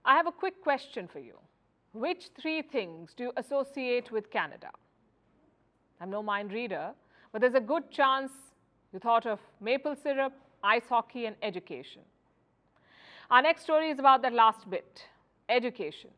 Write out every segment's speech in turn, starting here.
I have a quick question for you. Which three things do you associate with Canada? I'm no mind reader, but there's a good chance you thought of maple syrup, ice hockey, and education. Our next story is about that last bit, education.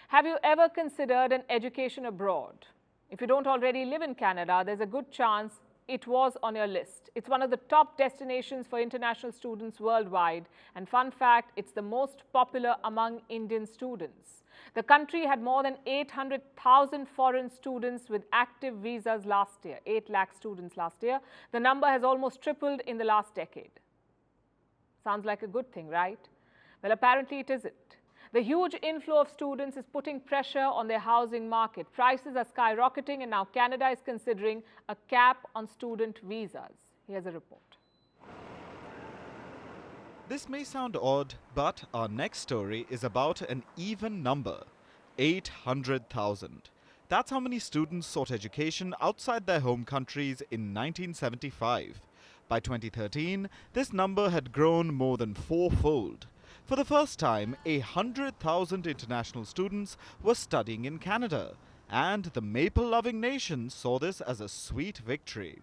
Have you ever considered an education abroad? If you don't already live in Canada, there's a good chance it was on your list. It's one of the top destinations for international students worldwide. And fun fact, it's the most popular among Indian students. The country had more than 800,000 foreign students with active visas last year, 8 lakh students last year. The number has almost tripled in the last decade. Sounds like a good thing, right? Well, apparently it isn't. The huge inflow of students is putting pressure on their housing market. Prices are skyrocketing, and now Canada is considering a cap on student visas. Here's a report. This may sound odd, but our next story is about an even number, 800,000. That's how many students sought education outside their home countries in 1975. By 2013, this number had grown more than fourfold. For the first time, 100,000 international students were studying in Canada, and the maple-loving nation saw this as a sweet victory.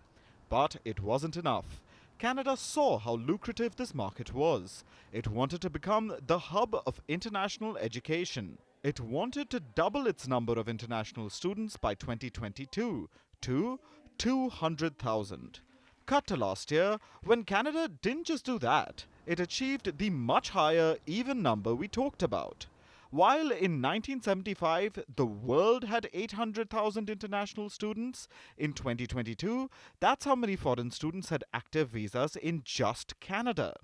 But it wasn't enough. Canada saw how lucrative this market was. It wanted to become the hub of international education. It wanted to double its number of international students by 2022 to 200,000. Cut to last year, when Canada didn't just do that, it achieved the much higher even number we talked about. While in 1975, the world had 800,000 international students, in 2022, that's how many foreign students had active visas in just Canada.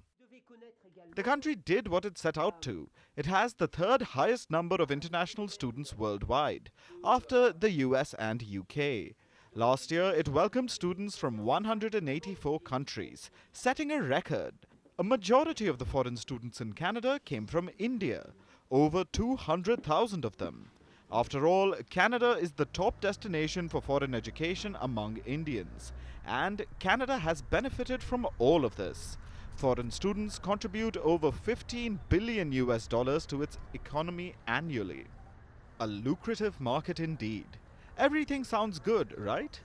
The country did what it set out to. It has the third highest number of international students worldwide, after the US and UK. Last year, it welcomed students from 184 countries, setting a record. A majority of the foreign students in Canada came from India, over 200,000 of them. After all, Canada is the top destination for foreign education among Indians, and Canada has benefited from all of this. Foreign students contribute over $15 billion to its economy annually. A lucrative market indeed. Everything sounds good, right?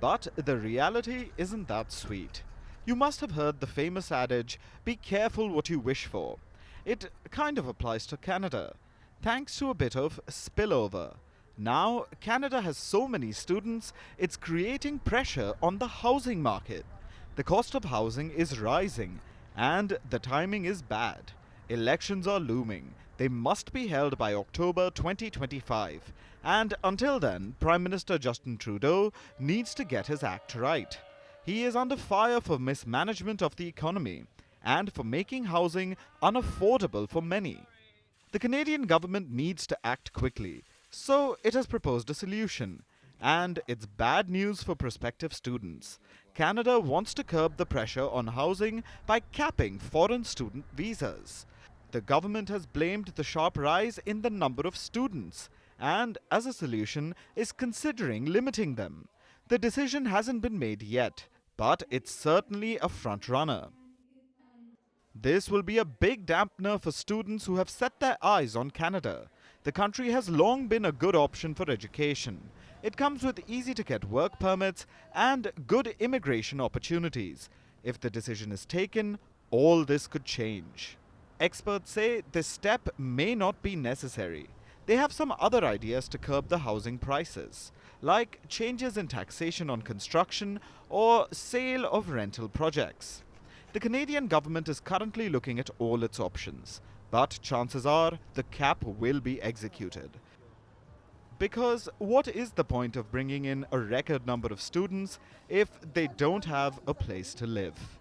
But the reality isn't that sweet. You must have heard the famous adage, "Be careful what you wish for." It kind of applies to Canada, thanks to a bit of spillover. Now, Canada has so many students, it's creating pressure on the housing market. The cost of housing is rising, and the timing is bad. Elections are looming. They must be held by October 2025. And until then, Prime Minister Justin Trudeau needs to get his act right. He is under fire for mismanagement of the economy and for making housing unaffordable for many. The Canadian government needs to act quickly, so it has proposed a solution. And it's bad news for prospective students. Canada wants to curb the pressure on housing by capping foreign student visas. The government has blamed the sharp rise in the number of students and, as a solution, is considering limiting them. The decision hasn't been made yet, but it's certainly a front-runner. This will be a big dampener for students who have set their eyes on Canada. The country has long been a good option for education. It comes with easy-to-get work permits and good immigration opportunities. If the decision is taken, all this could change. Experts say this step may not be necessary. They have some other ideas to curb the housing prices, like changes in taxation on construction or sale of rental projects. The Canadian government is currently looking at all its options, but chances are the cap will be executed. Because what is the point of bringing in a record number of students if they don't have a place to live?